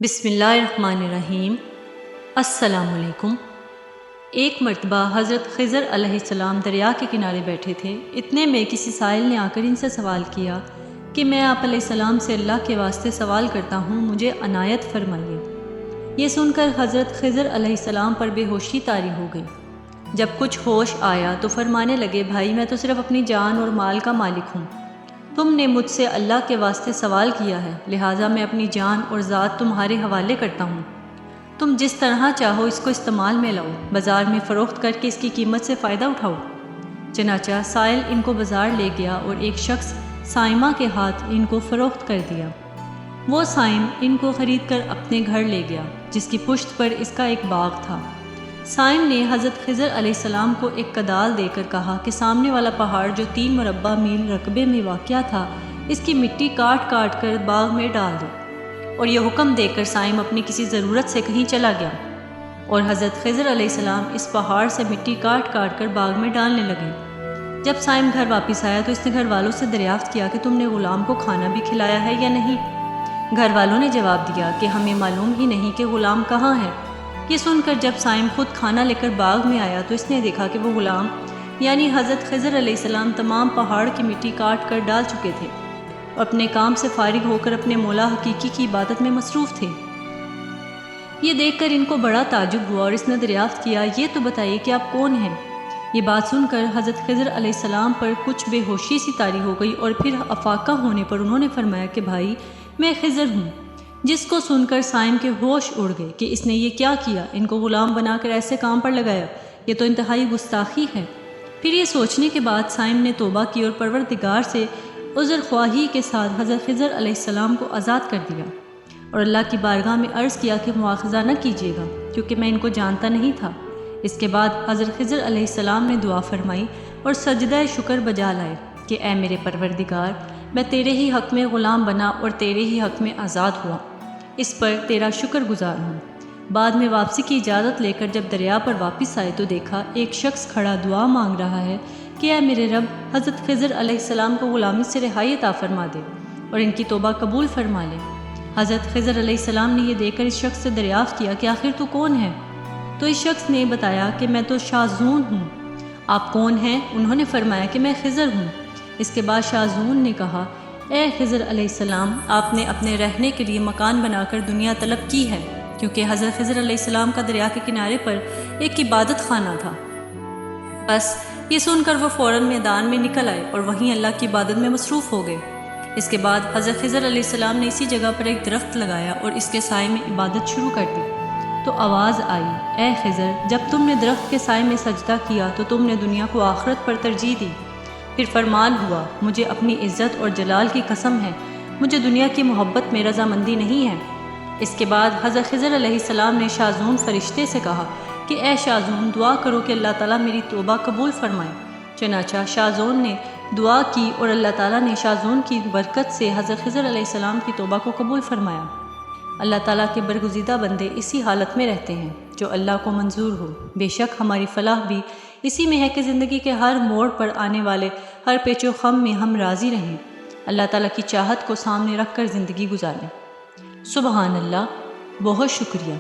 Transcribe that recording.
بسم اللہ الرحمن الرحیم۔ السلام علیکم۔ ایک مرتبہ حضرت خضر علیہ السلام دریا کے کنارے بیٹھے تھے۔ اتنے میں کسی سائل نے آ کر ان سے سوال کیا کہ میں آپ علیہ السلام سے اللہ کے واسطے سوال کرتا ہوں، مجھے عنایت فرمائیے۔ یہ سن کر حضرت خضر علیہ السلام پر بے ہوشی طاری ہو گئی۔ جب کچھ ہوش آیا تو فرمانے لگے، بھائی میں تو صرف اپنی جان اور مال کا مالک ہوں۔ تم نے مجھ سے اللہ کے واسطے سوال کیا ہے، لہٰذا میں اپنی جان اور ذات تمہارے حوالے کرتا ہوں۔ تم جس طرح چاہو اس کو استعمال میں لاؤ، بازار میں فروخت کر کے اس کی قیمت سے فائدہ اٹھاؤ۔ چنانچہ سائل ان کو بازار لے گیا اور ایک شخص صائمہ کے ہاتھ ان کو فروخت کر دیا۔ وہ صائم ان کو خرید کر اپنے گھر لے گیا، جس کی پشت پر اس کا ایک باغ تھا۔ صائم نے حضرت خضر علیہ السلام کو ایک کدال دے کر کہا کہ سامنے والا پہاڑ جو 3 مربع میل رقبے میں واقع تھا، اس کی مٹی کاٹ کاٹ کر باغ میں ڈال دو۔ اور یہ حکم دے کر صائم اپنی کسی ضرورت سے کہیں چلا گیا، اور حضرت خضر علیہ السلام اس پہاڑ سے مٹی کاٹ کاٹ کر باغ میں ڈالنے لگے۔ جب صائم گھر واپس آیا تو اس نے گھر والوں سے دریافت کیا کہ تم نے غلام کو کھانا بھی کھلایا ہے یا نہیں؟ گھر والوں نے جواب دیا کہ ہمیں معلوم ہی نہیں کہ غلام کہاں ہے۔ یہ سن کر جب صائم خود کھانا لے کر باغ میں آیا تو اس نے دیکھا کہ وہ غلام یعنی حضرت خضر علیہ السلام تمام پہاڑ کی مٹی کاٹ کر ڈال چکے تھے اور اپنے کام سے فارغ ہو کر اپنے مولا حقیقی کی عبادت میں مصروف تھے۔ یہ دیکھ کر ان کو بڑا تعجب ہوا اور اس نے دریافت کیا، یہ تو بتائیے کہ آپ کون ہیں؟ یہ بات سن کر حضرت خضر علیہ السلام پر کچھ بے ہوشی سی طاری ہو گئی، اور پھر افاقہ ہونے پر انہوں نے فرمایا کہ بھائی میں خضر ہوں۔ جس کو سن کر صائم کے ہوش اڑ گئے کہ اس نے یہ کیا کیا، ان کو غلام بنا کر ایسے کام پر لگایا، یہ تو انتہائی گستاخی ہے۔ پھر یہ سوچنے کے بعد صائم نے توبہ کی اور پروردگار سے عذر خواہی کے ساتھ حضرت خضر علیہ السلام کو آزاد کر دیا، اور اللہ کی بارگاہ میں عرض کیا کہ مواخذہ نہ کیجیے گا، کیونکہ میں ان کو جانتا نہیں تھا۔ اس کے بعد حضرت خضر علیہ السلام نے دعا فرمائی اور سجدہ شکر بجا لائے کہ اے میرے پروردگار، میں تیرے ہی حق میں غلام بنا اور تیرے ہی حق میں آزاد ہوا، اس پر تیرا شکر گزار ہوں۔ بعد میں واپسی کی اجازت لے کر جب دریا پر واپس آئے تو دیکھا ایک شخص کھڑا دعا مانگ رہا ہے کہ اے میرے رب، حضرت خضر علیہ السلام کو غلامی سے رہائی عطا فرما دے اور ان کی توبہ قبول فرما لے۔ حضرت خضر علیہ السلام نے یہ دیکھ کر اس شخص سے دریافت کیا کہ آخر تو کون ہے؟ تو اس شخص نے بتایا کہ میں تو شاذون ہوں۔ آپ کون ہیں؟ انہوں نے فرمایا کہ میں خضر ہوں۔ اس کے بعد شاذون نے کہا، اے خضر علیہ السلام، آپ نے اپنے رہنے کے لیے مکان بنا کر دنیا طلب کی ہے، کیونکہ حضرت خضر علیہ السلام کا دریا کے کنارے پر ایک عبادت خانہ تھا۔ بس یہ سن کر وہ فوراً میدان میں نکل آئے اور وہیں اللہ کی عبادت میں مصروف ہو گئے۔ اس کے بعد حضرت خضر علیہ السلام نے اسی جگہ پر ایک درخت لگایا اور اس کے سائے میں عبادت شروع کر دی۔ تو آواز آئی، اے خضر، جب تم نے درخت کے سائے میں سجدہ کیا تو تم نے دنیا کو آخرت پر ترجیح دی۔ پھر فرمان ہوا، مجھے اپنی عزت اور جلال کی قسم ہے، مجھے دنیا کی محبت میں رضامندی نہیں ہے۔ اس کے بعد حضرت خضر علیہ السلام نے شاذون فرشتے سے کہا کہ اے شاذون، دعا کرو کہ اللہ تعالیٰ میری توبہ قبول فرمائے۔ چنانچہ شاذون نے دعا کی اور اللہ تعالیٰ نے شاذون کی برکت سے حضرت خضر علیہ السلام کی توبہ کو قبول فرمایا۔ اللہ تعالیٰ کے برگزیدہ بندے اسی حالت میں رہتے ہیں جو اللہ کو منظور ہو۔ بے شک ہماری فلاح بھی اسی میں ہے کہ زندگی کے ہر موڑ پر آنے والے ہر پیچ و خم میں ہم راضی رہیں، اللہ تعالیٰ کی چاہت کو سامنے رکھ کر زندگی گزاریں۔ سبحان اللہ، بہت شکریہ۔